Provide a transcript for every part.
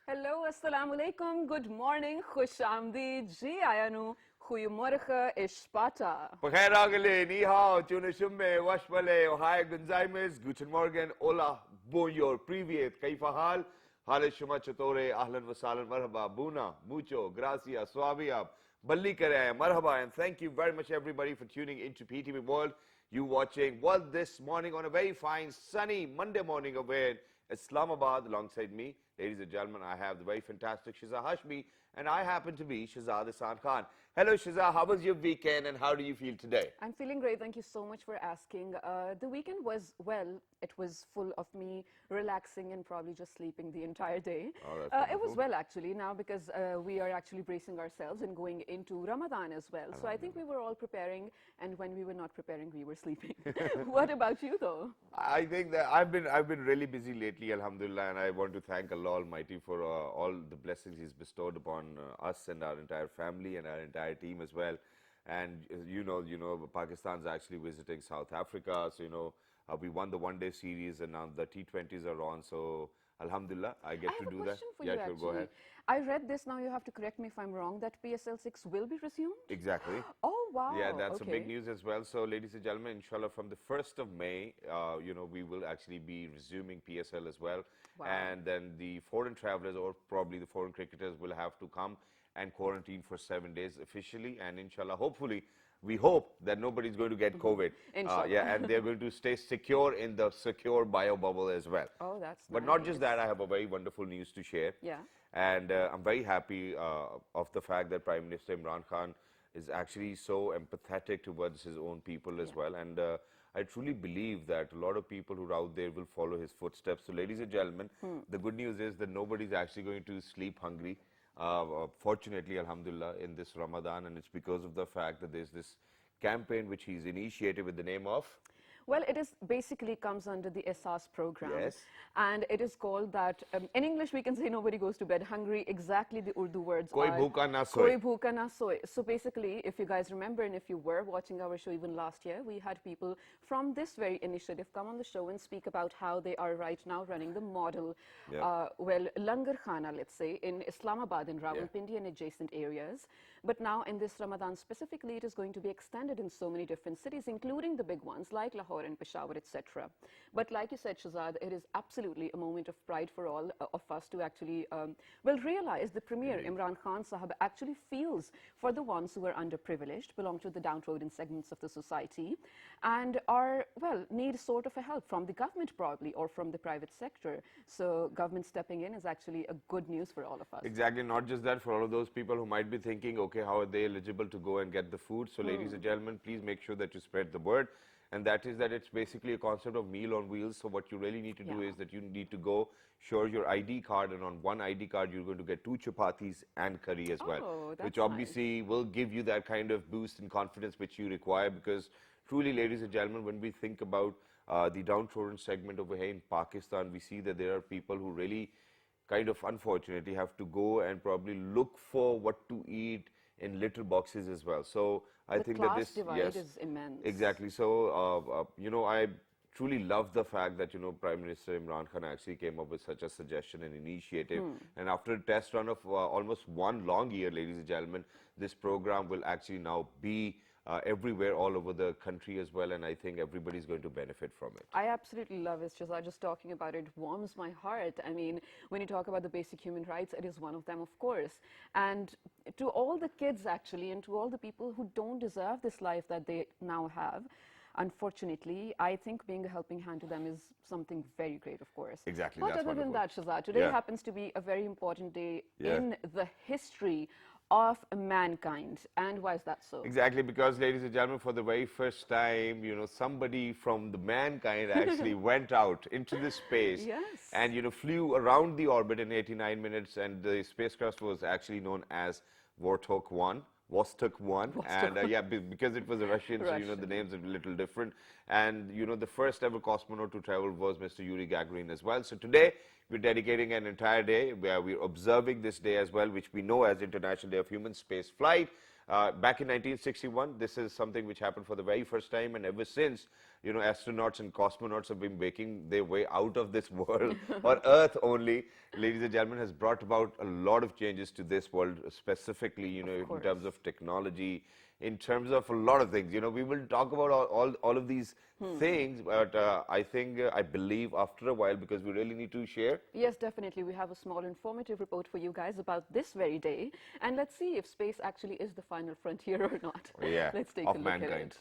Hallo, assalamu alaikum, good morning, khush amdeed, ji ayanu, goeiemorgen, ishpata. Pagkairagale, ni hao, tune shumme, washmale, ohai gunzaimes, guten morgen, hola, bonjour, privyet, kaifa hal, hale shuma chatore, ahlan wasalan, marhaba, buna, mucho, gracias, suaviab, balli kare, marhaba, and thank you very much everybody for tuning into PTV World. You watching World this morning on a very fine, sunny Monday morning over in Islamabad. Alongside me, ladies and gentlemen, I have the very fantastic Shiza Hashmi, and I happen to be Shahzad Hasan Khan. Hello Shiza, how was your weekend and how do you feel today? I'm feeling great. Thank you so much for asking. The weekend was, well, it was full of me relaxing and probably just sleeping the entire day. Oh, that's It was wonderful. well, actually, now because we are actually bracing ourselves and going into Ramadan as well. So I think we were all preparing, and when we were not preparing, we were sleeping. What about you, though? I think that I've been really busy lately, Alhamdulillah, and I want to thank Allah Almighty for all the blessings He's bestowed upon us and our entire family and our entire team as well. And Pakistan's actually visiting South Africa, so we won the one-day series, and now the T20s are on. So Alhamdulillah, I get I to have a do that. question for Yeah, you, sure, go actually. ahead. I read this, now you have to correct me if I'm wrong, that PSL 6 will be resumed? Exactly. Oh, wow. Yeah, that's a big okay. news as well. So, ladies and gentlemen, inshallah, from the 1st of May, we will actually be resuming PSL as well. Wow. And then the foreign travelers or probably the foreign cricketers will have to come and quarantine for 7 days officially. And inshallah, hopefully, we hope that nobody's going to get COVID. Inshallah. Yeah, and they're going to stay secure in the secure bio bubble as well. Oh, that's But nice. not just that, I have a very wonderful news to share. Yeah. And I'm very happy of the fact that Prime Minister Imran Khan is actually so empathetic towards his own people as well. And I truly believe that a lot of people who are out there will follow his footsteps. So, ladies and gentlemen, the good news is that nobody's actually going to sleep hungry. Fortunately, Alhamdulillah, in this Ramadan, and it's because of the fact that there's this campaign which he's initiated with the name of. Well, it is basically comes under the SAS program. Yes. And it is called that, in English we can say nobody goes to bed hungry. Exactly the Urdu words Koi are. bhuka na soye. Koi bhuka na soye. So basically, if you guys remember, and if you were watching our show even last year, we had people from this very initiative come on the show and speak about how they are right now running the model, Yeah. Langar Khana, let's say, in Islamabad and Rawalpindi and adjacent areas. But now in this Ramadan specifically, it is going to be extended in so many different cities, including the big ones like Lahore and Peshawar, etc. But like you said, Shahzad, it is absolutely a moment of pride for all of us to actually, realize the Premier, Imran Khan Sahab, actually feels for the ones who are underprivileged, belong to the downtrodden segments of the society, and are, well, need sort of a help from the government probably, or from the private sector. So government stepping in is actually a good news for all of us. Exactly, not just that, for all of those people who might be thinking, okay, how are they eligible to go and get the food? So, ladies and gentlemen, please make sure that you spread the word. And that is that it's basically a concept of meal on wheels. So what you really need to do is that you need to go show your ID card, and on one ID card, you're going to get 2 chapatis and curry as well, Oh, that's which obviously will give you that kind of boost in confidence which you require. Because truly, ladies and gentlemen, when we think about the downtrodden segment over here in Pakistan, we see that there are people who really kind of unfortunately have to go and probably look for what to eat in litter boxes as well. So I The think that class this, divide yes, is immense. exactly. So I truly love the fact that Prime Minister Imran Khan actually came up with such a suggestion and initiative. And after a test run of almost 1 long year, ladies and gentlemen, this program will actually now be everywhere, all over the country as well, and I think everybody's going to benefit from it. I absolutely love it. Just talking about it warms my heart. I mean, when you talk about the basic human rights, it is one of them, of course. And to all the kids, actually, and to all the people who don't deserve this life that they now have, unfortunately, I think being a helping hand to them is something very great, of course. Exactly, But that's other than that, wonderful. Shahzad, today Yeah. happens to be a very important day Yeah. in the history of mankind. And why is that so? Exactly, because ladies and gentlemen, for the very first time, somebody from the mankind actually went out into the space Yes. and, flew around the orbit in 89 minutes, and the spacecraft was actually known as Vostok 1. Vostok 1, and because it was a Russian, so the names are a little different. And the first ever cosmonaut to travel was Mr. Yuri Gagarin as well. So today we're dedicating an entire day where we're observing this day as well, which we know as International Day of Human Space Flight. Back in 1961, this is something which happened for the very first time, and ever since, astronauts and cosmonauts have been making their way out of this world or Earth only, ladies and gentlemen, has brought about a lot of changes to this world, specifically, in terms of technology, in terms of a lot of things. We will talk about all of these things, but I believe after a while, because we really need to share. Yes, definitely. We have a small informative report for you guys about this very day. And let's see if space actually is the final frontier or not. Yeah, Let's take of a look mankind. at it.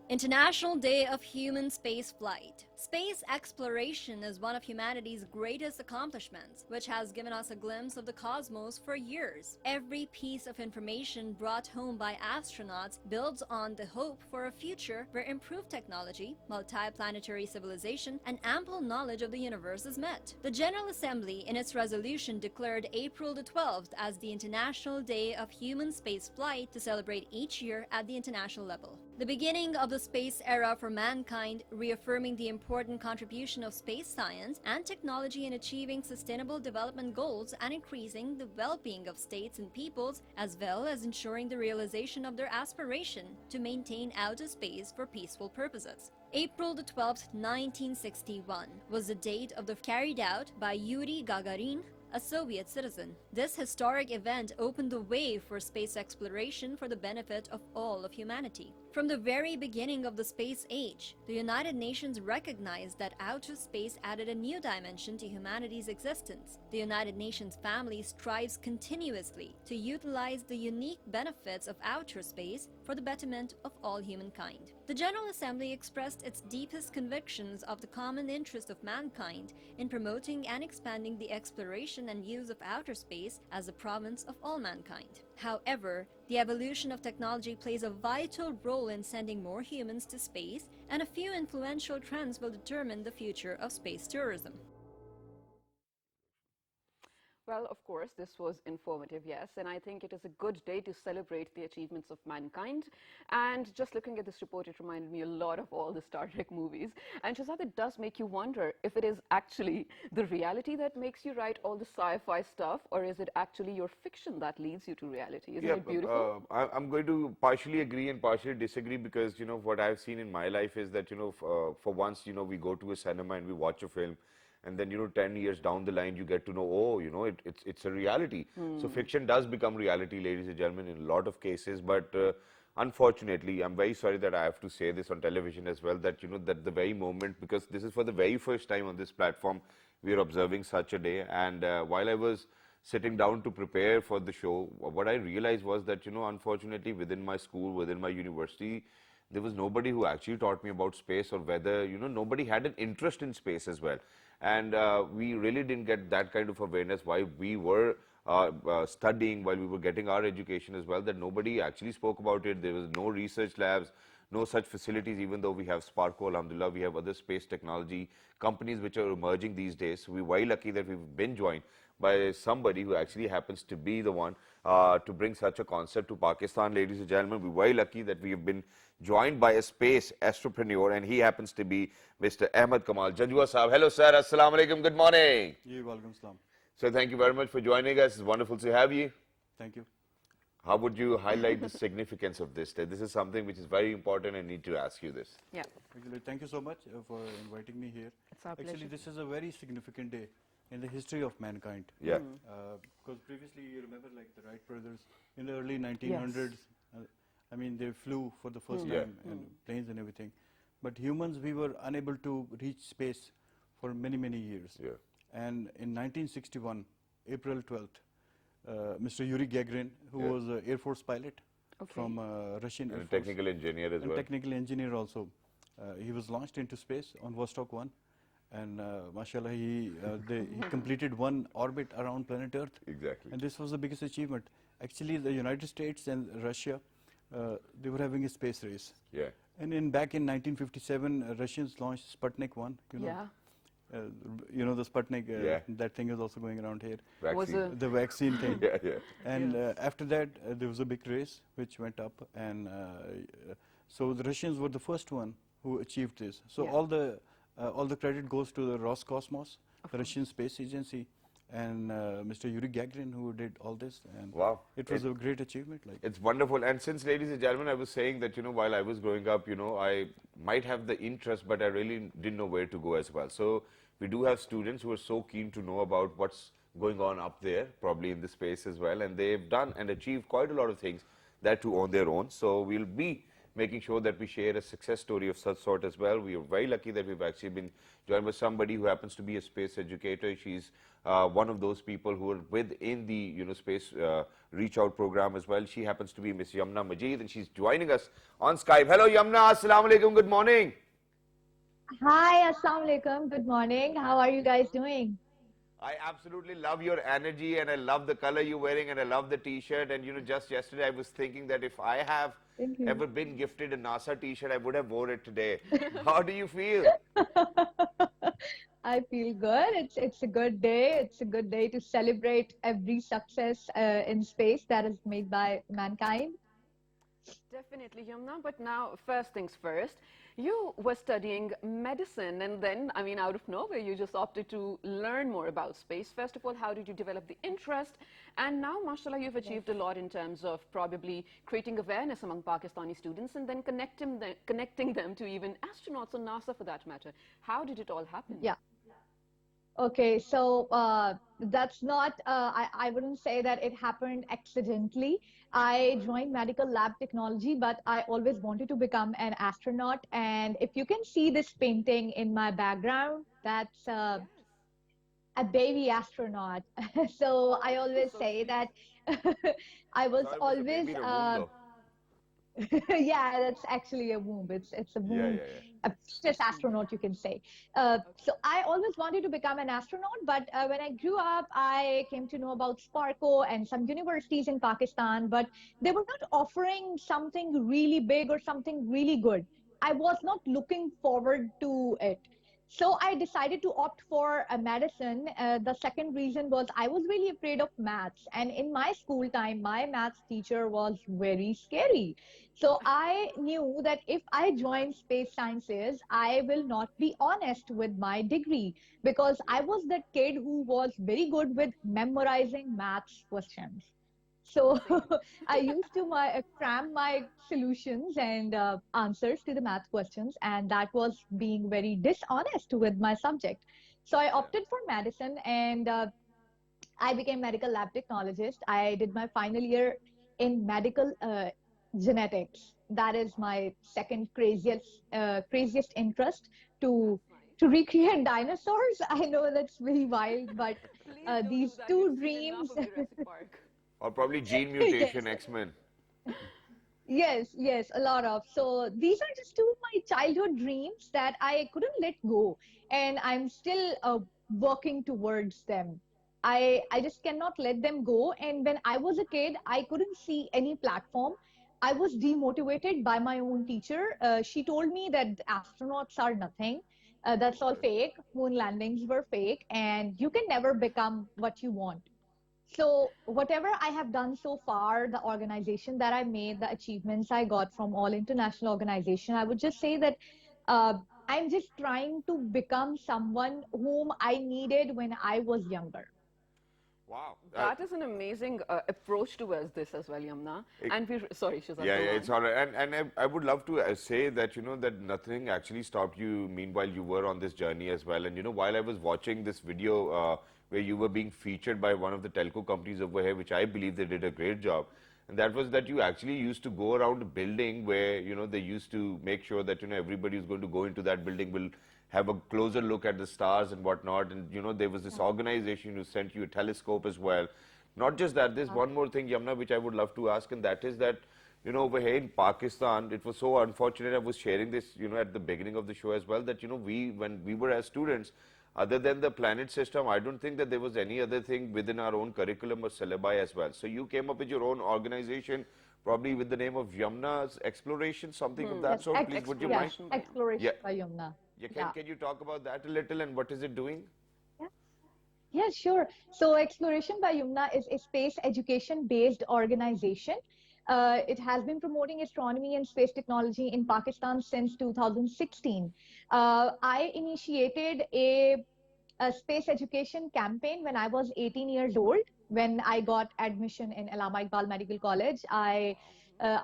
International Day of Human Space Flight. Space exploration is one of humanity's greatest accomplishments, which has given us a glimpse of the cosmos for years. Every piece of information brought home by astronauts builds on the hope for a future where improved technology, multi-planetary civilization, and ample knowledge of the universe is met. The General Assembly, in its resolution, declared April the 12th as the International Day of Human Space Flight to celebrate each year at the international level. The beginning of the space era for mankind, reaffirming the important contribution of space science and technology in achieving sustainable development goals and increasing the well-being of states and peoples, as well as ensuring the realization of their aspiration to maintain outer space for peaceful purposes. April the 12th, 1961 was the date of the carried out by Yuri Gagarin, a Soviet citizen. This historic event opened the way for space exploration for the benefit of all of humanity. From the very beginning of the space age, the United Nations recognized that outer space added a new dimension to humanity's existence. The United Nations family strives continuously to utilize the unique benefits of outer space for the betterment of all humankind. The General Assembly expressed its deepest convictions of the common interest of mankind in promoting and expanding the exploration and use of outer space as the province of all mankind. However, the evolution of technology plays a vital role in sending more humans to space, and a few influential trends will determine the future of space tourism. Well, of course, this was informative, yes, and I think it is a good day to celebrate the achievements of mankind. And just looking at this report, it reminded me a lot of all the Star Trek movies. And Shahzad, it does make you wonder if it is actually the reality that makes you write all the sci-fi stuff, or is it actually your fiction that leads you to reality? Isn't it beautiful? I'm going to partially agree and partially disagree, because, what I've seen in my life is that, for once, we go to a cinema and we watch a film, and then 10 years down the line you get to know, oh, it's a reality. So fiction does become reality, ladies and gentlemen, in a lot of cases. But unfortunately, I'm very sorry that I have to say this on television as well, that that the very moment, because this is for the very first time on this platform we are observing such a day. And while I was sitting down to prepare for the show, what I realized was that unfortunately, within my school, within my university, there was nobody who actually taught me about space, or whether nobody had an interest in space as well. And we really didn't get that kind of awareness while we were studying, while we were getting our education as well, that nobody actually spoke about it. There was no research labs, no such facilities, even though we have Sparko, alhamdulillah, we have other space technology companies which are emerging these days. So we're very lucky that we've been joined by somebody who actually happens to be the one to bring such a concept to Pakistan, ladies and gentlemen. We're very lucky that we have been joined by a space entrepreneur, and he happens to be Mr. Ahmed Kamal Janjua Sahab. Hello, sir. Assalamu alaikum. Good morning. You're welcome, Salam. So thank you very much for joining us. It's wonderful to have you. Thank you. How would you highlight the significance of this day? This is something which is very important. I need to ask you this. Yeah. Actually, thank you so much for inviting me here. It's our Actually, pleasure. this is a very significant day in the history of mankind. Yeah. Because previously, you remember, like the Wright brothers in the early 1900s, I mean, they flew for the first time in planes and everything. But humans, we were unable to reach space for many, many years. Yeah. And in 1961, April 12th, Mr. Yuri Gagarin, who was an Air Force pilot from Russian Air And a Force. technical engineer as And well. technical engineer also. He was launched into space on Vostok 1. And mashallah, he completed one orbit around planet Earth. Exactly. And this was the biggest achievement. Actually, the United States and Russia, they were having a space race. Yeah. And back in 1957, Russians launched Sputnik 1, Yeah. you know, the Sputnik, Yeah. that thing is also going around here. Was Vaccine. The vaccine thing. Yeah, yeah. And Yes. after that, there was a big race which went up, and so the Russians were the first one who achieved this. So Yeah. all the credit goes to the Roscosmos, the Russian space agency, and Mr. Yuri Gagarin, who did all this. And Wow. it was a great achievement. Like, It's wonderful. And since, ladies and gentlemen, I was saying that, while I was growing up, I might have the interest, but I really didn't know where to go as well. So we do have students who are so keen to know about what's going on up there, probably in the space as well. And they've done and achieved quite a lot of things, that too on their own. So we'll be making sure that we share a success story of such sort as well. We are very lucky that we've actually been joined by somebody who happens to be a space educator. She's one of those people who are within the space reach out program as well. She happens to be Miss Yamna Majid, and she's joining us on Skype. Hello Yamna, assalamu alaikum, good morning. Hi, Assalamu alaikum. Good morning. How are you guys doing? I absolutely love your energy, and I love the color you're wearing, and I love the t-shirt. And just yesterday I was thinking that if I have Thank you. ever been gifted a NASA t-shirt, I would have worn it today. How do you feel? I feel good. It's a good day. It's a good day to celebrate every success in space that is made by mankind. Definitely, Yamna. But now, first things first, you were studying medicine, and then, I mean, out of nowhere, you just opted to learn more about space. First of all, how did you develop the interest? And now, mashallah, you've achieved a lot in terms of probably creating awareness among Pakistani students and then connecting them to even astronauts or NASA for that matter. How did it all happen? Yeah. Okay, so that's not, I wouldn't say that it happened accidentally. I joined medical lab technology, but I always wanted to become an astronaut. And if you can see this painting in my background, that's Yes. a baby astronaut. So I Oh, always so say sweet. that I was Thought it was a always baby in a womb, though. yeah, that's actually a womb. It's a Yeah, womb, yeah, yeah. a fetus astronaut, you can say. So I always wanted to become an astronaut, but when I grew up, I came to know about Sparko and some universities in Pakistan, but they were not offering something really big or something really good. I was not looking forward to it. So I decided to opt for a medicine. The second reason was I was really afraid of maths. And in my school time, my maths teacher was very scary. So I knew that if I join space sciences, I will not be honest with my degree because I was that kid who was very good with memorizing maths questions. So I used to cram my solutions and answers to the math questions, and that was being very dishonest with my subject. So I opted for medicine, and I became medical lab technologist. I did my final year in medical genetics. That is my second craziest interest to That's nice. to recreate dinosaurs. I know that's very wild, but Please don't do these that. We've two seen enough dreams. of Jurassic Park. Or probably gene Yes. mutation, X-Men. Yes, a lot of. So these are just two of my childhood dreams that I couldn't let go, and I'm still working towards them. I just cannot let them go. And when I was a kid, I couldn't see any platform. I was demotivated by my own teacher. She told me that astronauts are nothing. That's all fake. Moon landings were fake, and you can never become what you want. So whatever I have done so far, the organization that I made, the achievements I got from all international organization, I would just say that uh, I'm just trying to become someone whom I needed when I was younger. Wow. That is an amazing approach towards this as well, Yamna. And we, sorry, Shazad, Yeah, go yeah, on. it's all right. And I would love to say that, that nothing actually stopped you meanwhile you were on this journey as well. And, while I was watching this video where you were being featured by one of the telco companies over here, which I believe they did a great job, and that was that you actually used to go around a building where, they used to make sure that, everybody who's going to go into that building will have a closer look at the stars and whatnot. And, there was this organization who sent you a telescope as well. Not just that, there's one more thing, Yamna, which I would love to ask, and that is that, over here in Pakistan, it was so unfortunate. I was sharing this, at the beginning of the show as well, that, when we were as students, other than the planet system, I don't think that there was any other thing within our own curriculum or syllabi as well. So you came up with your own organization, probably with the name of Yamna's Exploration, something of that Yes, sort. Please, would you mind? exploration by Yumna. Yeah. Can you talk about that a little and what is it doing? Yeah, sure. So Exploration by Yumna is a space education-based organization. It has been promoting astronomy and space technology in Pakistan since 2016. I initiated a space education campaign when I was 18 years old. When I got admission in Allama Iqbal Medical College, I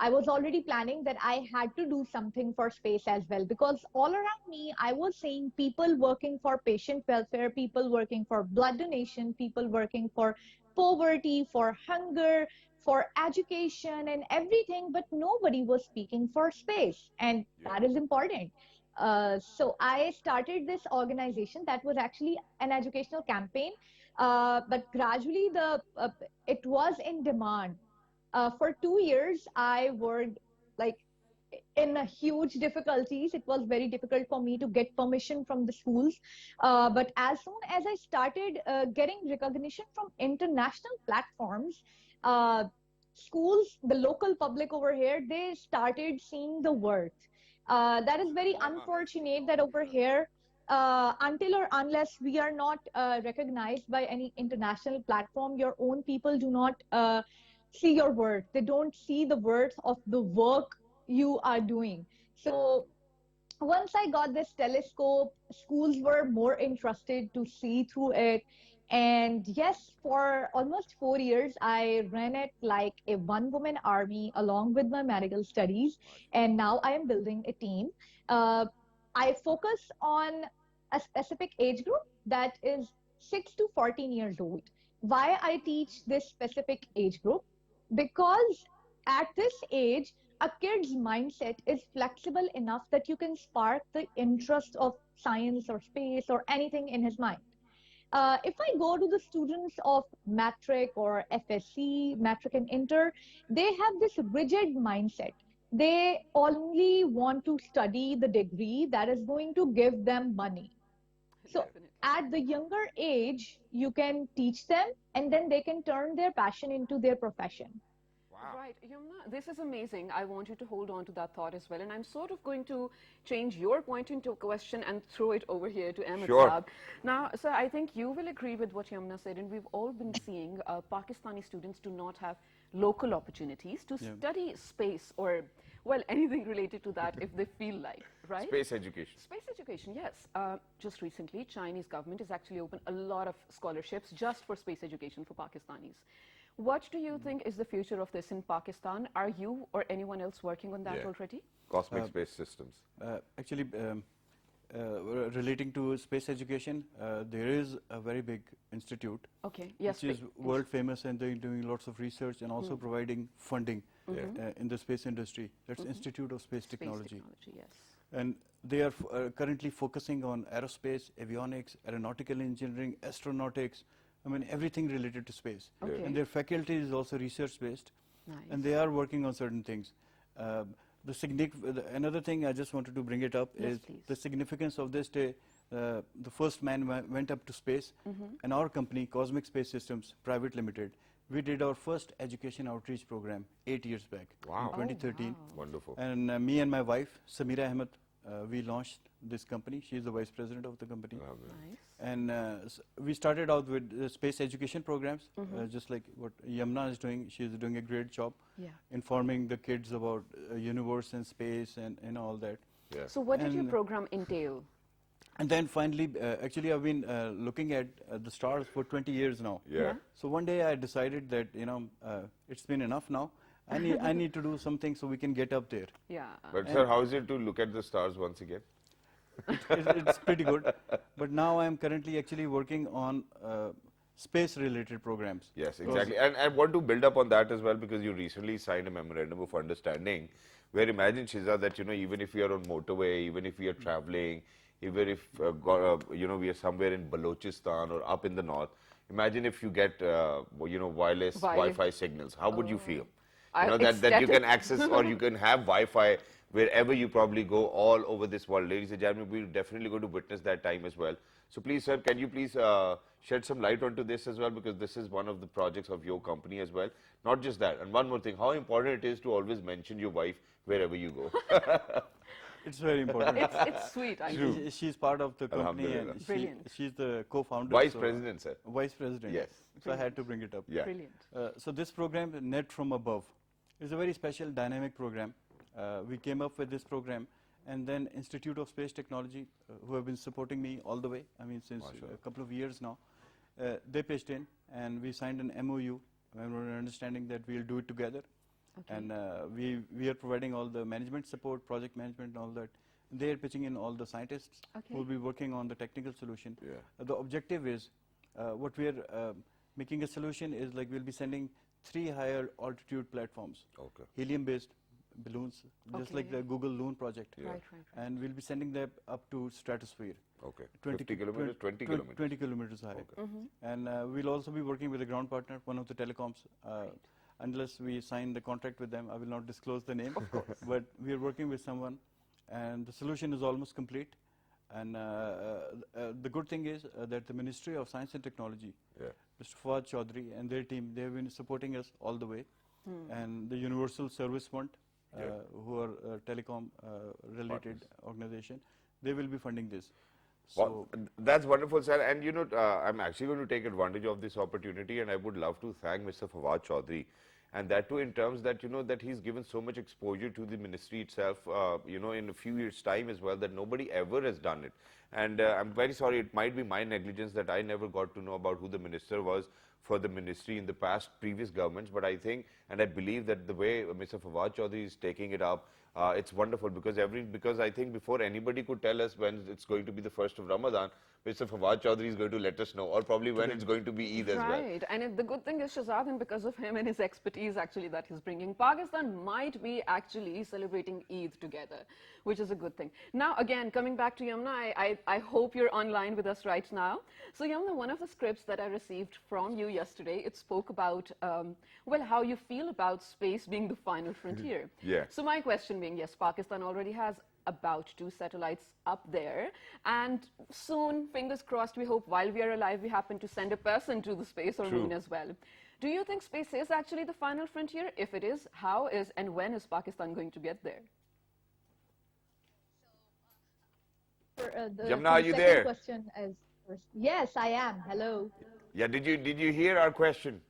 was already planning that I had to do something for space as well, because all around me I was seeing people working for patient welfare, people working for blood donation, people working for poverty, for hunger, for education and everything, but nobody was speaking for space, and that is important. So I started this organization that was actually an educational campaign, but gradually it was in demand. For 2 years, I worked like in a huge difficulties. It was very difficult for me to get permission from the schools. But as soon as I started getting recognition from international platforms, uh, schools, the local public over here, they started seeing the worth. That is very unfortunate that over here, until or unless we are not recognized by any international platform, your own people do not see your worth. They don't see the worth of the work you are doing. So once I got this telescope, schools were more interested to see through it. And yes, for almost 4 years, I ran it like a one woman army along with my medical studies. And now I am building a team. Uh, I focus on a specific age group that is 6 to 14 years old. Why I teach this specific age group? Because at this age, a kid's mindset is flexible enough that you can spark the interest of science or space or anything in his mind. If I go to the students of matric or FSC, matric and inter, they have this rigid mindset. They only want to study the degree that is going to give them money. So Definitely. at the younger age, you can teach them, and then they can turn their passion into their profession. Right, Yumna, this is amazing. I want you to hold on to that thought as well. And I'm sort of going to change your point into a question and throw it over here to Ahmed Sure. Saab. Now, sir, I think you will agree with what Yumna said, and we've all been seeing Pakistani students do not have local opportunities to study space or, well, anything related to that if they feel like, right? Space education. Space education, yes. Just recently, Chinese government has actually opened a lot of scholarships just for space education for Pakistanis. What do you think is the future of this in Pakistan? Are you or anyone else working on that Yeah. already? Cosmic space systems. Actually, relating to space education, there is a very big institute Okay, yes. which is world famous, and they're doing lots of research and also providing funding in the space industry. That's Institute of Space Technology. Yes. And they are currently focusing on aerospace, avionics, aeronautical engineering, astronautics, I mean everything related to space. Okay. And their faculty is also research based. Nice. And they are working on certain things. Another thing I just wanted to bring it up Yes, is please. the significance of this day. The first man went up to space, and our company, Cosmic Space Systems Private Limited, we did our first education outreach program 8 years back Wow. in 2013. Wonderful. And me and my wife, Samira Ahmed, we launched this company. She's the vice president of the company. Nice. And we started out with space education programs, just like what Yamna is doing. She's doing a great job Yeah. informing the kids about universe and space and all that. Yeah. So what did your And- program entail? And then finally, actually, I've been looking at the stars for 20 years now. Yeah. So one day I decided that, it's been enough now. I need to do something so we can get up there. Yeah. But sir, how is it to look at the stars once again? It's pretty good. But now I'm currently actually working on space-related programs. Yes, exactly. And I want to build up on that as well, because you recently signed a memorandum of understanding where, imagine, Shiza, that, even if we are on motorway, even if we are traveling, even if, we are somewhere in Balochistan or up in the north, imagine if you get, wireless Wi-Fi signals. How would you feel? That you can access or you can have Wi-Fi wherever you probably go all over this world. Ladies and gentlemen, we're definitely going to witness that time as well. So please, sir, can you please shed some light onto this as well, because this is one of the projects of your company as well. Not just that. And one more thing, how important it is to always mention your wife wherever you go. It's very important. It's sweet. I mean, She's part of the company, Alhamdulillah. and Brilliant. she's the co-founder. Vice so, President, sir. Vice President. Yes. So I had to bring it up. Yeah. brilliant. So this program, Net from Above, is a very special dynamic program. We came up with this program, and then Institute of Space Technology, who have been supporting me all the way, I mean since a couple of years now, they pitched in, and we signed an MOU, an understanding that we'll do it together. Okay. And we are providing all the management support, project management and all that. They are pitching in all the scientists who will be working on the technical solution. Yeah. The objective is, what we are making a solution is like we'll be sending 3 higher altitude platforms, Okay. helium-based balloons, just like Okay. the Google Loon project. Yeah. Right, right, right. And we'll be sending them up to stratosphere. Okay. 20 50 kilometers, 20 kilometers. 20 kilometers high. Okay. And we'll also be working with a ground partner, one of the telecoms. Unless we sign the contract with them, I will not disclose the name. Of course. But we are working with someone, and the solution is almost complete. And the good thing is that the Ministry of Science and Technology, Yeah. Mr. Fawad Chaudhry and their team, they have been supporting us all the way. And the Universal Service Fund, who are a telecom related organization, they will be funding this. Well, that's wonderful, sir. And you know, I'm actually going to take advantage of this opportunity, and I would love to thank Mr. Fawad Chaudhry, and that too in terms that, you know, that he's given so much exposure to the ministry itself, you know, in a few years' time as well, that nobody ever has done it. And I'm very sorry, it might be my negligence that I never got to know about who the minister was for the ministry in the past previous governments, but I think and I believe that the way Mr. Fawad Chaudhry is taking it up, it's wonderful because I think before anybody could tell us when it's going to be the first of Ramadan, Mr. Fawad Chaudhry is going to let us know, or probably when it's going to be Eid as well. Right, and the good thing is, Shahzad, and because of him and his expertise actually that he's bringing, Pakistan might be actually celebrating Eid together, which is a good thing. Now, again, coming back to Yamuna, I hope you're online with us right now. So, Yamuna, one of the scripts that I received from you yesterday, it spoke about, well, how you feel about space being the final frontier. Yeah. So my question being, yes, Pakistan already has about 2 satellites up there, and soon, fingers crossed, we hope while we are alive we happen to send a person to the space or moon as well. Do you think space is actually the final frontier? If it is, how is and when is Pakistan going to get there? Jamna, are you second there? Question is first. Yes, I am. Hello. Yeah, did you hear our question?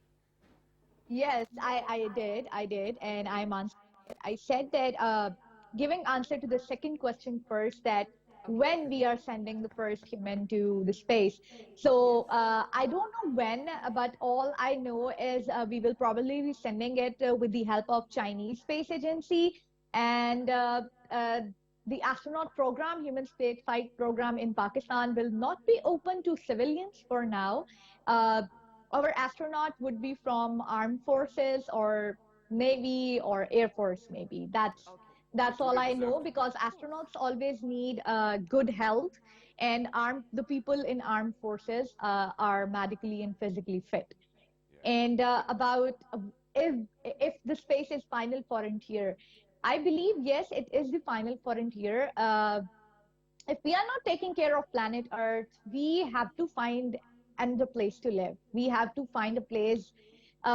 Yes, I did, and I'm answering it. I said that giving answer to the second question first, that when we are sending the first human to the space. So I don't know when, but all I know is we will probably be sending it with the help of Chinese Space Agency and the astronaut program, human space flight program in Pakistan will not be open to civilians for now. Our astronaut would be from armed forces or Navy or Air Force, maybe. That's all I know, because astronauts always need good health, and the people in armed forces are medically and physically fit. And about if the space is final frontier, I believe yes, it is the final frontier. If we are not taking care of planet Earth, we have to find another place to live. We have to find a place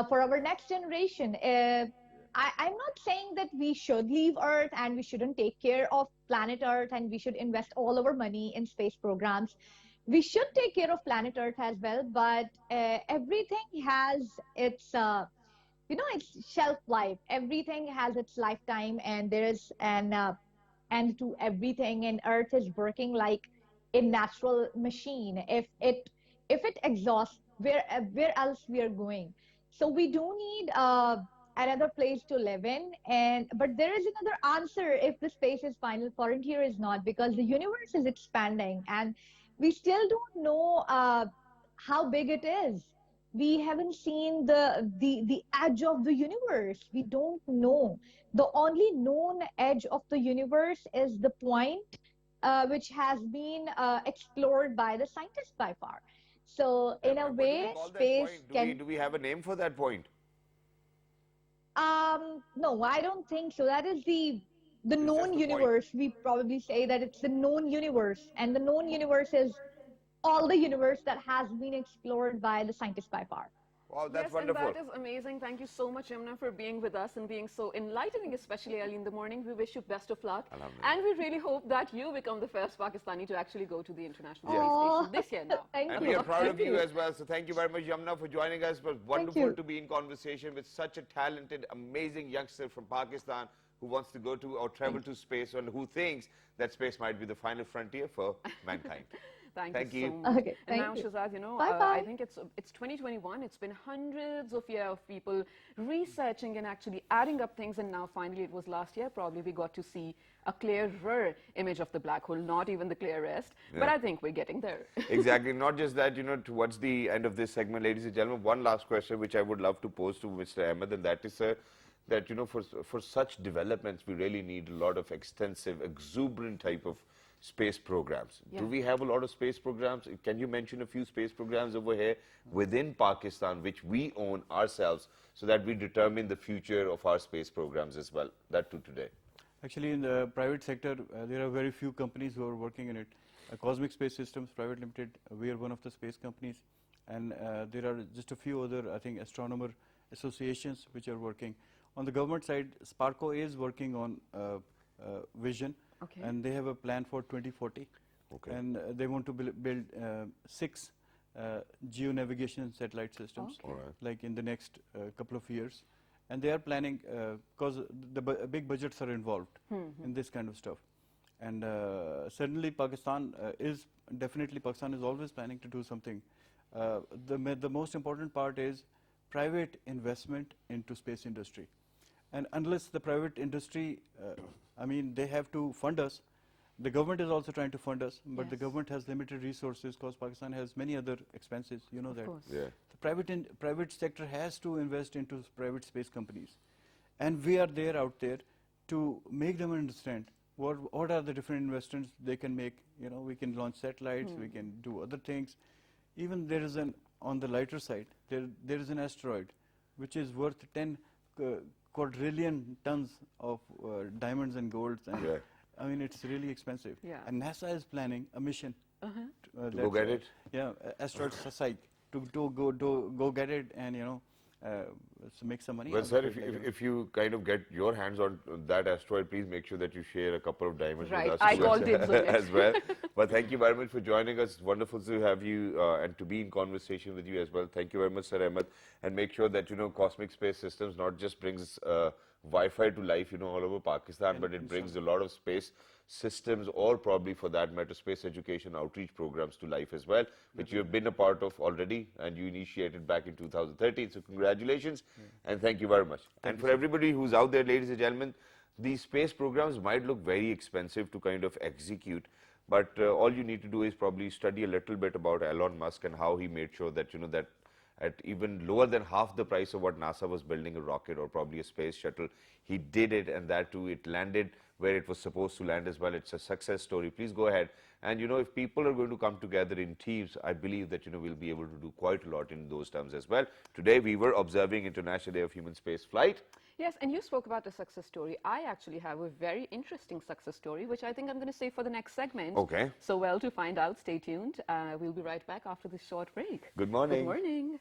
for our next generation. I'm not saying that we should leave Earth and we shouldn't take care of planet Earth and we should invest all our money in space programs. We should take care of planet Earth as well, but everything has its its shelf life. Everything has its lifetime, and there is an end to everything. And Earth is working like a natural machine. If it exhausts, where else we are going? So we do need another place to live in. But there is another answer if the space is final frontier is not, because the universe is expanding and we still don't know how big it is. We haven't seen the edge of the universe. We don't know. The only known edge of the universe is the point which has been explored by the scientists by far. So in a way, space can... Do we have a name for that point? No, I don't think so. That is the known universe. We probably say that it's the known universe, and the known universe is all the universe that has been explored by the scientists by far. Wow, that's Yes, wonderful. and that is amazing. Thank you so much, Yamuna, for being with us and being so enlightening, especially early in the morning. We wish you best of luck. And we really hope that you become the first Pakistani to actually go to the International Space Station this year now. Thank And you. we are proud Thank of you as well. So thank you very much, Yamuna, for joining us. It was wonderful you. to be in conversation with such a talented, amazing youngster from Pakistan who wants to go to or travel to space and who thinks that space might be the final frontier for mankind. Thank you so much. Okay, And thank now, you. Shazad, you know, Bye-bye. I think it's 2021. It's been hundreds of years of people researching and actually adding up things. And now, finally, it was last year, probably we got to see a clearer image of the black hole, not even the clearest. But I think we're getting there. Exactly. Not just that, you know, towards the end of this segment, ladies and gentlemen, one last question which I would love to pose to Mr. Ahmed, and that is, sir, that, you know, for such developments, we really need a lot of extensive, exuberant type of space programs. Yeah. Do we have a lot of space programs? Can you mention a few space programs over here within Pakistan, which we own ourselves, so that we determine the future of our space programs as well? That too today. Actually, in the private sector, there are very few companies who are working in it. Cosmic Space Systems Private Limited, we are one of the space companies. And there are just a few other, I think, astronomer associations which are working. On the government side, Sparco is working on vision. Okay. And they have a plan for 2040. Okay. And they want to build 6 geo-navigation satellite systems, Okay. like in the next couple of years. And they are planning, because the big budgets are involved in this kind of stuff. And certainly Pakistan is always planning to do something. The most important part is private investment into space industry. And unless the private industry, I mean, they have to fund us. The government is also trying to fund us, but the Yes. government has limited resources because Pakistan has many other expenses. You know Of that. course. Yeah. The private sector has to invest into private space companies, and we are there out there to make them understand what are the different investments they can make. You know, we can launch satellites, we can do other things. Even there is on the lighter side, there is an asteroid which is worth 10 quadrillion tons of diamonds and golds, and Yeah. I mean, it's really expensive. Yeah. And NASA is planning a mission To go get it? Yeah, asteroid Psyche to go get it, and you know, so make some money. Well, out sir, of it later. if you kind of get your hands on that asteroid, please make sure that you share a couple of diamonds Right, with us I too, call as, dibs on it. as well. But thank you very much for joining us. It's wonderful to have you and to be in conversation with you as well. Thank you very much, Sir Ahmed. And make sure that, you know, Cosmic Space Systems not just brings Wi-Fi to life, you know, all over Pakistan, but it brings a lot of space systems, or probably for that matter, space education outreach programs to life as well, which you have been a part of already, and you initiated back in 2013. So congratulations, and thank you very much. And for everybody who's out there, ladies and gentlemen, these space programs might look very expensive to kind of execute, but all you need to do is probably study a little bit about Elon Musk and how he made sure that, you know, that at even lower than half the price of what NASA was building a rocket or probably a space shuttle, he did it, and that too, it landed where it was supposed to land as well. It's a success story. Please go ahead. And, you know, if people are going to come together in teams, I believe that, you know, we'll be able to do quite a lot in those terms as well. Today, we were observing International Day of Human Space Flight. Yes, and you spoke about a success story. I actually have a very interesting success story, which I think I'm going to save for the next segment. Okay. So, well, to find out, stay tuned. We'll be right back after this short break. Good morning. Good morning.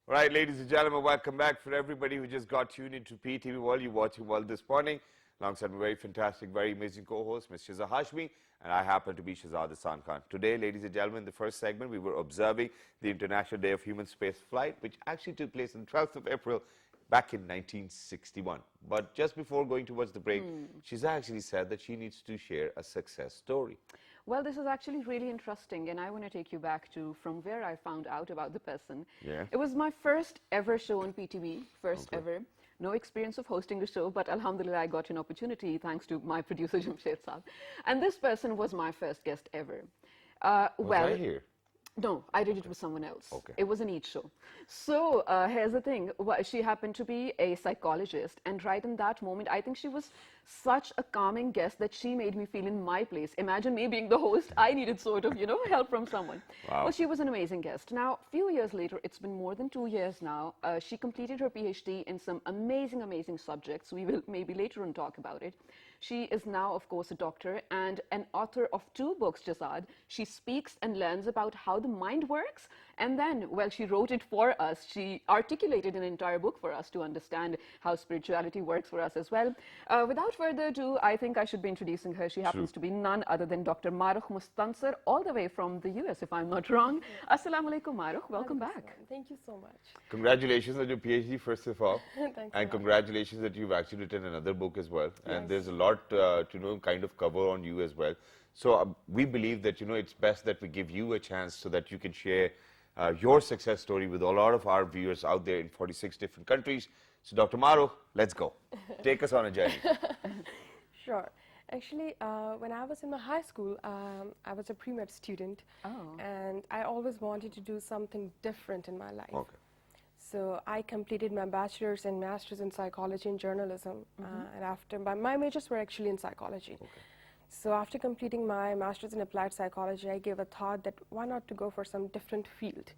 All right, ladies and gentlemen, welcome back. For everybody who just got tuned into PTV World, you're watching World this morning. Alongside my very fantastic, very amazing co-host, Ms. Shiza Hashmi, and I happen to be Shahzad Hassan Khan. Today, ladies and gentlemen, in the first segment, we were observing the International Day of Human Space Flight, which actually took place on the 12th of April back in 1961. But just before going towards the break, Shiza actually said that she needs to share a success story. Well, this is actually really interesting, and I want to take you back to from where I found out about the person. Yeah. It was my first ever show on PTV, first ever. No experience of hosting a show, but alhamdulillah, I got an opportunity thanks to my producer, Jamshed Saab. And this person was my first guest ever. Was I here? No, I did it with someone else. Okay. It was an Eid show. So here's the thing. She happened to be a psychologist. And right in that moment, I think she was such a calming guest that she made me feel in my place. Imagine me being the host. I needed sort of, help from someone. Wow. Well, she was an amazing guest. Now, a few years later, it's been more than 2 years now, she completed her PhD in some amazing, amazing subjects. We will maybe later on talk about it. She is now, of course, a doctor and an author of 2 books, Jazad. She speaks and learns about how the mind works. And then, well, she wrote it for us. She articulated an entire book for us to understand how spirituality works for us as well. Without further ado, I think I should be introducing her. She happens to be none other than Dr. Mahrukh Mustansar, all the way from the US, if I'm not wrong. Assalamu alaikum, Mahrukh. Welcome back. Thank you so much. Congratulations on your PhD, first of all. Thanks a And lot. congratulations that you've actually written another book as well. And there's a lot to kind of cover on you as well. So we believe that, it's best that we give you a chance so that you can share your success story with a lot of our viewers out there in 46 different countries. So Dr. Mahrukh, let's go. Take us on a journey. Sure. Actually, when I was in my high school, I was a pre-med student. Oh. And I always wanted to do something different in my life. Okay. So I completed my bachelor's and master's in psychology and journalism. And after my majors were actually in psychology. So after completing my master's in applied psychology, I gave a thought that why not to go for some different field.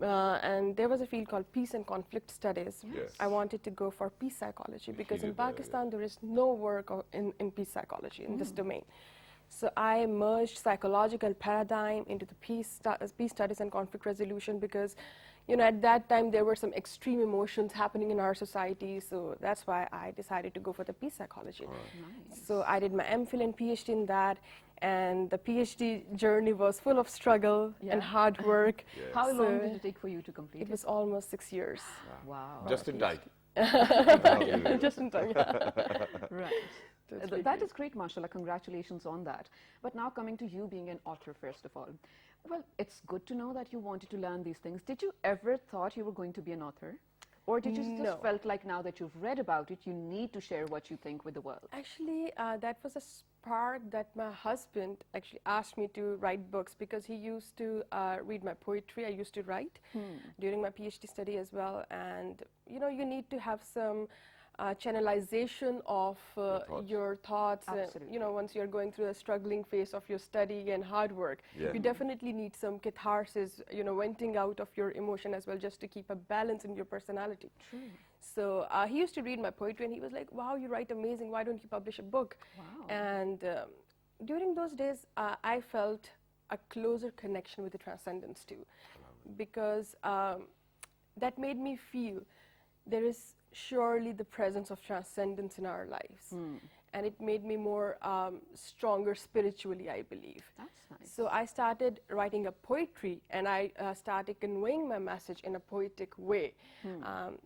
And there was a field called peace and conflict studies. Yes. I wanted to go for peace psychology because in did that, yeah. Pakistan there is no work in peace psychology in this domain. So I merged psychological paradigm into the peace studies and conflict resolution because, at that time there were some extreme emotions happening in our society. So that's why I decided to go for the peace psychology. Nice. So I did my MPhil and PhD in that. And the PhD journey was full of struggle and hard work. How So long did it take for you to complete it was almost 6 years. Wow. Just in time. Just in time, yeah. Right. That's That great. is great, mashallah. Congratulations on that. But now coming to you being an author, first of all. Well, it's good to know that you wanted to learn these things. Did you ever thought you were going to be an author? Or did you No. just felt like now that you've read about it, you need to share what you think with the world? Actually, that was a spark that my husband actually asked me to write books because he used to read my poetry. I used to write during my PhD study as well. And, you need to have some channelization of your thoughts. Absolutely. Once you're going through a struggling phase of your study and hard work, Yeah. you definitely need some catharsis, venting out of your emotion as well, just to keep a balance in your personality. True. So he used to read my poetry and he was like, wow, you write amazing, why don't you publish a book? Wow. And during those days, I felt a closer connection with the transcendence too, because that made me feel there is surely the presence of transcendence in our lives. And it made me more stronger spiritually, I believe. That's nice. So I started writing a poetry and I started conveying my message in a poetic way.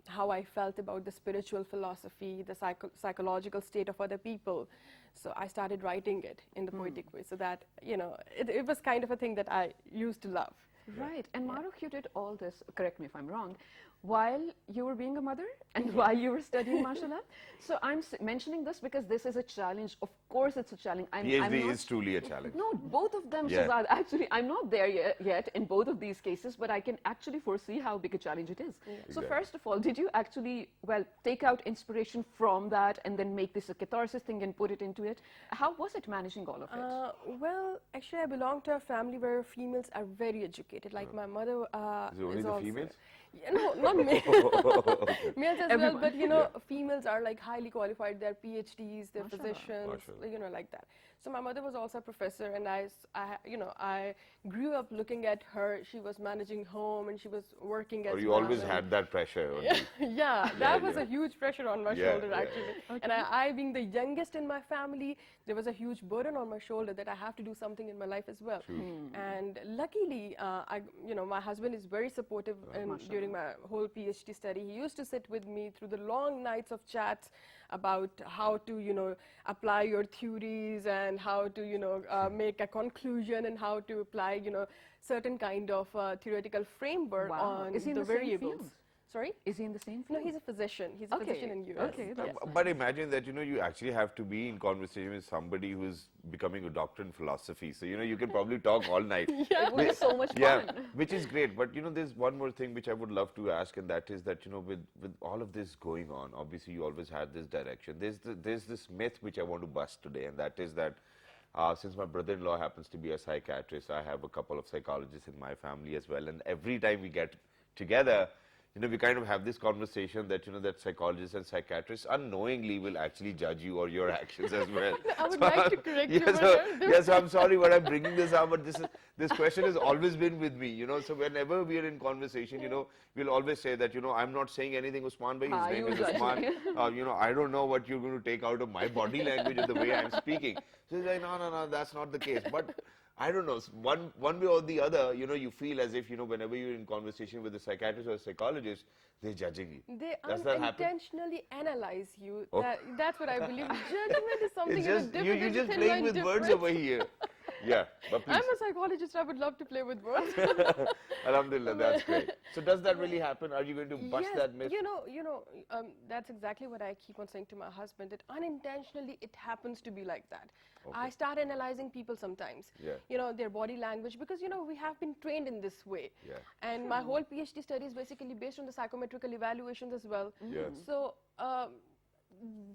How I felt about the spiritual philosophy, the psychological state of other people. So I started writing it in the poetic way so that, it was kind of a thing that I used to love. Right. And Mahrukh, you did all this, correct me if I'm wrong, while you were being a mother and while you were studying, mashallah. So I'm mentioning this because this is a challenge. Of course, it's a challenge. I'm PhD not is truly a challenge. No, both of them, Yeah. Shahzad. Actually, I'm not there yet in both of these cases, but I can actually foresee how big a challenge it is. So Exactly. first of all, did you actually, take out inspiration from that and then make this a catharsis thing and put it into it? How was it managing all of it? Well, actually, I belong to a family where females are very educated. Like my mother Is it only is the also- females? Yeah, no, not me. Males as Everyone. well, but females are like highly qualified. They're PhDs, they're Mashallah. physicians, Mashallah. like that. So my mother was also a professor, and I grew up looking at her. She was managing home, and she was working as Or you well. always had that pressure on you. Yeah, that was a huge pressure on my Yeah, shoulder, yeah, actually. And I, being the youngest in my family, there was a huge burden on my shoulder that I have to do something in my life as well. And luckily, my husband is very supportive during my whole PhD study. He used to sit with me through the long nights of chats about how to, apply your theories and how to, make a conclusion and how to apply, certain kind of theoretical framework Wow. on Is he in the the same variables. field? Sorry? Is he in the same No, field? he's a physician. He's a physician in US. Okay, Yes. that's But imagine that, you actually have to be in conversation with somebody who's becoming a doctor in philosophy. So, you can probably talk all night. It would be so much Yeah, fun. which is great. But, there's one more thing which I would love to ask, and that is that, with all of this going on, obviously you always had this direction. There's this myth which I want to bust today, and that is that since my brother-in-law happens to be a psychiatrist, I have a couple of psychologists in my family as well. And every time we get together, we kind of have this conversation that, that psychologists and psychiatrists unknowingly will actually judge you or your actions as well. I would like to correct you. Yes, I'm sorry what I'm bringing this up, but this question has always been with me, so whenever we are in conversation, we'll always say that, I'm not saying anything, Usman bhai, his name you is judge Usman. me. I don't know what you're going to take out of my body language or the way I'm speaking. So he's like, no, that's not the case. But I don't know, one way or the other, you feel as if, whenever you're in conversation with a psychiatrist or a psychologist, they're judging you. They Does that happen? unintentionally analyze you. Oh. That's what I believe. Judgment is something It's just, different. you're There's a just thin playing line with words difference. over here. Yeah, but please. I'm a psychologist. I would love to play with words. Alhamdulillah, that's great. So does that really happen? Are you going to bust Yes, that myth? that's exactly what I keep on saying to my husband, that unintentionally it happens to be like that. I start analyzing people sometimes, Yeah. their body language, because, we have been trained in this way. Yeah. And my whole PhD study is basically based on the psychometrical evaluations as well. Yeah. So,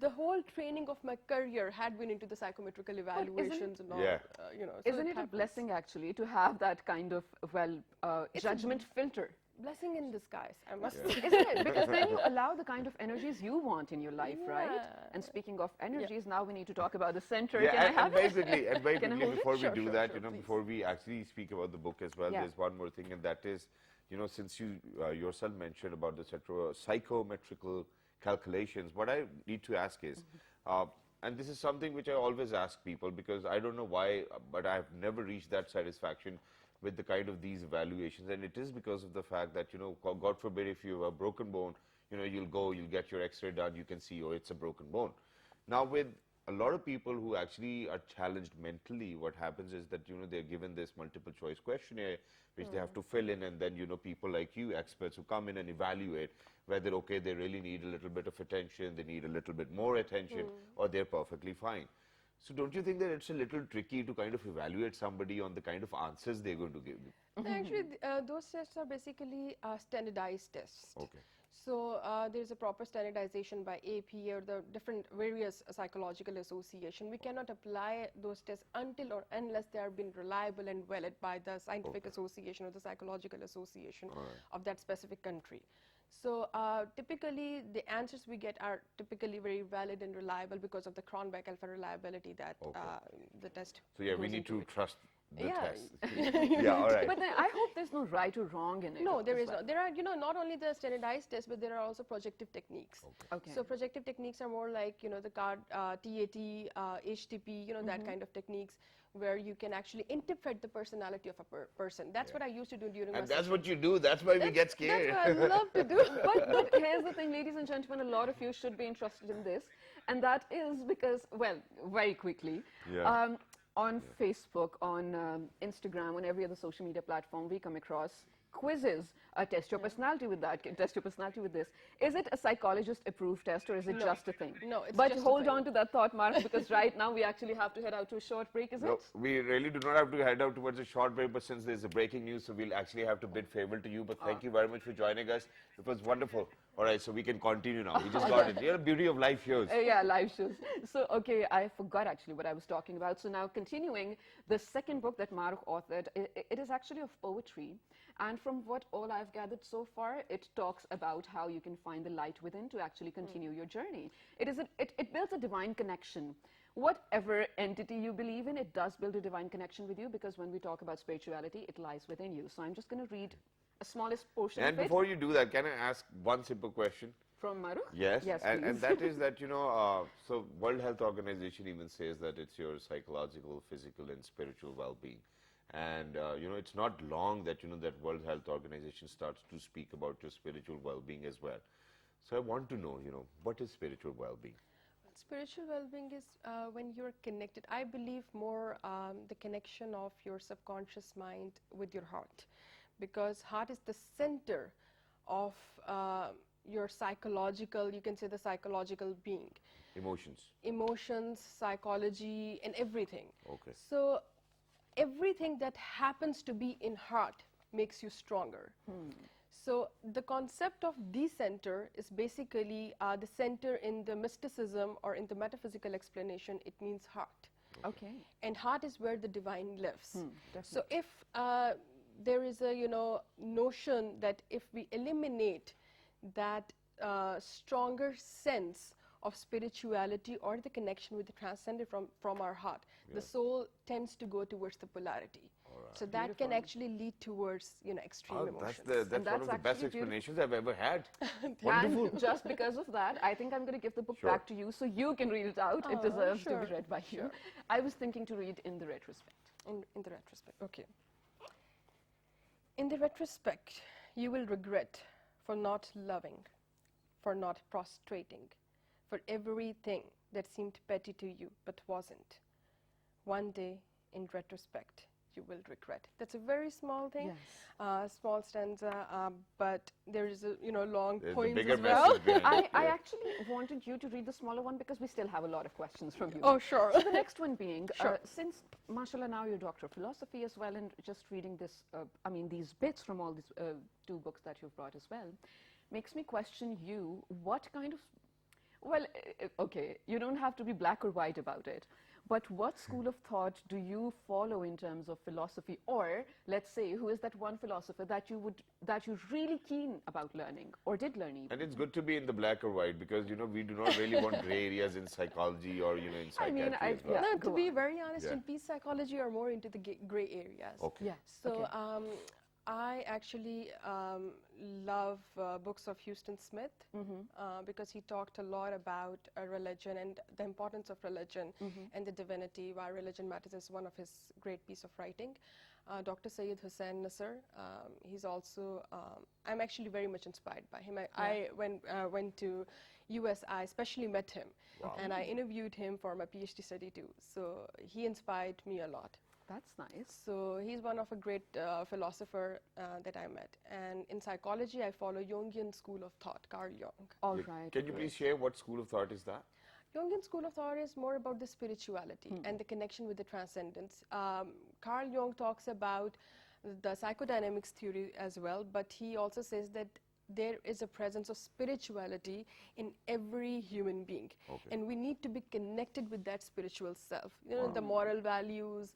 the whole training of my career had been into the psychometrical evaluations and all. Yeah. So Isn't it a happens. blessing, actually, to have that kind of, judgment filter? Blessing in disguise, I must say. Isn't it? Because then you allow the kind of energies you want in your life, right? Yeah. And speaking of energies, now we need to talk about the center. Yeah, Can I and have very it? quickly, Can I hold it? before we Sure, do sure, that, sure, please. before we actually speak about the book as well, Yeah. there's one more thing, and that is, since you yourself mentioned about the psychometrical calculations, what I need to ask is, and this is something which I always ask people, because I don't know why, but I've never reached that satisfaction with the kind of these evaluations, and it is because of the fact that, God forbid, if you have a broken bone, you'll get your x-ray done, you can see, oh, it's a broken bone. Now, with a lot of people who actually are challenged mentally, what happens is that, they're given this multiple choice questionnaire, which they have to fill in, and then, people like you, experts who come in and evaluate whether, okay, they really need a little bit of attention, they need a little bit more attention, or they're perfectly fine. So don't you think that it's a little tricky to kind of evaluate somebody on the kind of answers they're going to give you? Actually, those tests are basically standardized tests. Okay. So there's a proper standardization by AP or the different various psychological association. We cannot apply those tests until or unless they are been reliable and valid by the scientific association or the psychological association of that specific country. So typically the answers we get are typically very valid and reliable because of the Cronbach alpha reliability that the test. So yeah, we goes need into to it. trust the Yeah. test. Yeah, all right. But then I hope there's no right or wrong in it. No, there as is well. not. There are, not only the standardized tests, but there are also projective techniques. Okay. So projective techniques are more like, the card, TAT, HTP, that kind of techniques where you can actually interpret the personality of a person. That's what I used to do during my And that's session. what you do. That's why we get scared. That's what I love to do. But here's the thing, ladies and gentlemen, a lot of you should be interested in this. And that is because, well, very quickly, Yeah. on Facebook, on Instagram, on every other social media platform, we come across quizzes. Test your personality with that, test your personality with this. Is it a psychologist-approved test, or is it No. just a thing? No, it's But just a hold thing. on to that thought, Mahrukh, because right now we actually have to head out to a short break, is No, it? we really do not have to head out towards a short break, but since there's a breaking news, so we'll actually have to bid farewell to you. But thank you very much for joining us. It was wonderful. All right, so we can continue now. We just got it. Yeah, beauty of live shows. Yeah, live shows. So, okay, I forgot actually what I was talking about. So now continuing, the second book that Mahrukh authored, it is actually of poetry. And from what all I've gathered so far, it talks about how you can find the light within to actually continue your journey. It builds a divine connection. Whatever entity you believe in, it does build a divine connection with you, because when we talk about spirituality, it lies within you. So I'm just going to read a smallest portion And of it. before you do that, can I ask one simple question? From Mahrukh? Yes, Yes, and please. that is that, so World Health Organization even says that it's your psychological, physical, and spiritual well-being. And, it's not long that, that World Health Organization starts to speak about your spiritual well-being as well. So I want to know, what is spiritual well-being? Spiritual well-being is when you're connected. I believe more the connection of your subconscious mind with your heart, because heart is the center of your psychological, you can say the psychological being. Emotions, psychology, and everything. Okay. So everything that happens to be in heart makes you stronger. So the concept of the center is basically the center in the mysticism or in the metaphysical explanation. It means heart. Okay. And heart is where the divine lives. Definitely. So if there is a notion that if we eliminate that stronger sense of spirituality or the connection with the transcendent from our heart, the soul tends to go towards the polarity. So that can actually lead towards Oh, extreme emotions. that's one that's of the best actually explanations I've ever had. And just because of that, I think I'm going to give the book Sure. back to you so you can read it out. It deserves to sure, be read by you. sure. I was thinking to read In the Retrospect. In the retrospect, okay. In the retrospect, you will regret for not loving, for not prostrating, for everything that seemed petty to you but wasn't. One day, in retrospect, you will regret. That's a very small thing, small stanza, but there is a long There's a poems bigger as well. message behind it. I Yeah. actually wanted you to read the smaller one because we still have a lot of questions from you. Oh, sure. So the next one being, Sure. since, mashallah, now you're Doctor of Philosophy as well, and just reading this, these bits from all these two books that you've brought as well, makes me question you, what kind of, well, okay, you don't have to be black or white about it, but what school of thought do you follow in terms of philosophy? Or let's say, who is that one philosopher that you're really keen about learning or did learn even? And it's good to be in the black or white because, we do not really want gray areas in psychology or, in psychiatry as well. yeah. No, to go be on. very honest, Yeah. in peace psychology are more into the gray areas. Okay. Yeah. So okay. I actually love books of Houston Smith because he talked a lot about religion and the importance of religion and the divinity, why religion matters is one of his great piece of writing. Dr. Syed Hussain Nasser, he's also, I'm actually very much inspired by him. I went to US, I especially met him and I interviewed him for my PhD study too. So he inspired me a lot. That's nice. So he's one of a great philosopher that I met. And in psychology, I follow Jungian school of thought, Carl Jung. All Yeah. right. Can you please share what school of thought is that? Jungian school of thought is more about the spirituality and the connection with the transcendence. Carl Jung talks about the psychodynamics theory as well, but he also says that there is a presence of spirituality in every human being. Okay. And we need to be connected with that spiritual self. The moral values,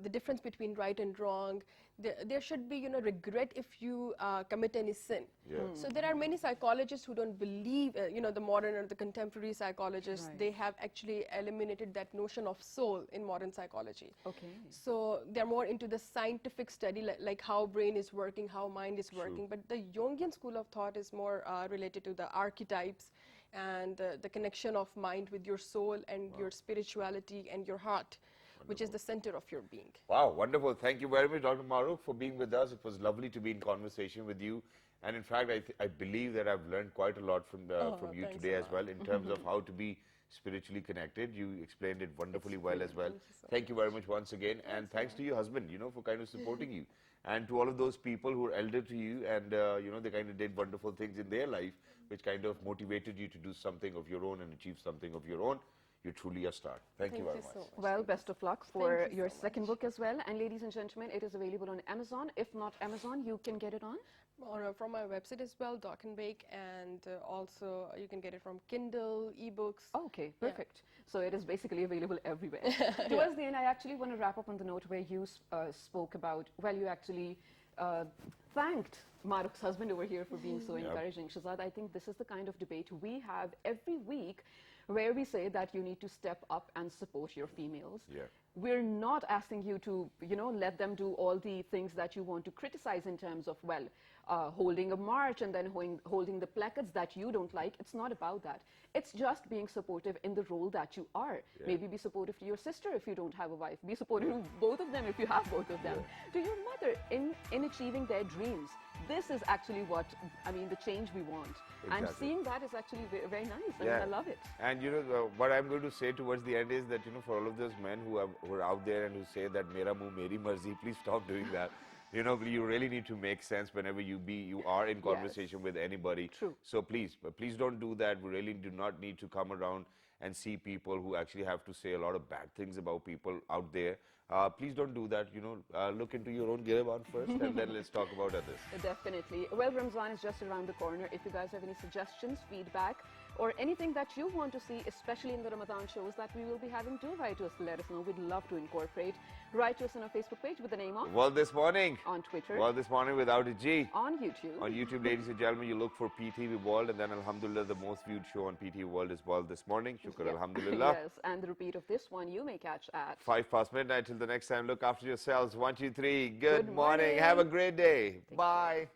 the difference between right and wrong. There should be, regret if you commit any sin. Yeah. So there are many psychologists who don't believe, the modern or the contemporary psychologists, Right. they have actually eliminated that notion of soul in modern psychology. Okay. So they're more into the scientific study, like how brain is working, how mind is working. But the Jungian school of thought is more related to the archetypes and the connection of mind with your soul and your spirituality and your heart, which is the center of your being. Wow, wonderful. Thank you very much, Dr. Mahrukh, for being with us. It was lovely to be in conversation with you. And in fact, I believe that I've learned quite a lot from you thanks today a as well in terms of how to be spiritually connected. You explained it wonderfully well as well. Thank you very much once again. And thanks to your husband, for kind of supporting you. And to all of those people who are elder to you and, they kind of did wonderful things in their life, which kind of motivated you to do something of your own and achieve something of your own. You're truly a star. Thank you very much. so much. Well, Thank best of luck Thank for you your so second much. book as well. And ladies and gentlemen, it is available on Amazon. If not Amazon, you can get it on. From my website as well, Dock and Bake, and also you can get it from Kindle, ebooks. Okay, Yeah. perfect. So it is basically available everywhere. Towards the end, I actually want to wrap up on the note where you spoke about, well, you actually thanked Mahrukh's husband over here for being so encouraging. Shahzad, I think this is the kind of debate we have every week where we say that you need to step up and support your females. Yeah. We're not asking you to, let them do all the things that you want to criticize in terms of, well, holding a march and then holding the placards that you don't like. It's not about that. It's just being supportive in the role that you are. Yeah. Maybe be supportive to your sister if you don't have a wife. Be supportive to both of them if you have both of them. To your mother in achieving their dreams. This is actually what, the change we want. And Exactly. seeing that is actually very nice. I Yeah. love it. And what I'm going to say towards the end is that for all of those men who are out there and who say that mera muh meri marzi, please stop doing that. You really need to make sense whenever you are in conversation with anybody. True. So please don't do that. We really do not need to come around and see people who actually have to say a lot of bad things about people out there. Please don't do that. Look into your own Giriban first, and then let's talk about others. Definitely. Well, Ramzan is just around the corner. If you guys have any suggestions, feedback, or anything that you want to see, especially in the Ramadan shows that we will be having, do write to us to let us know. We'd love to incorporate. Write to us on our Facebook page with the name of, Well, this morning. on Twitter, Well, this morning without a G. on YouTube. On YouTube, ladies and gentlemen, you look for PTV World, and then Alhamdulillah, the most viewed show on PTV World is World This Morning. Shukr, Alhamdulillah. Yes, and the repeat of this one you may catch at 5 past midnight. Till the next time, look after yourselves. 1, 2, 3. Good Good morning. morning. Have a great day. Bye.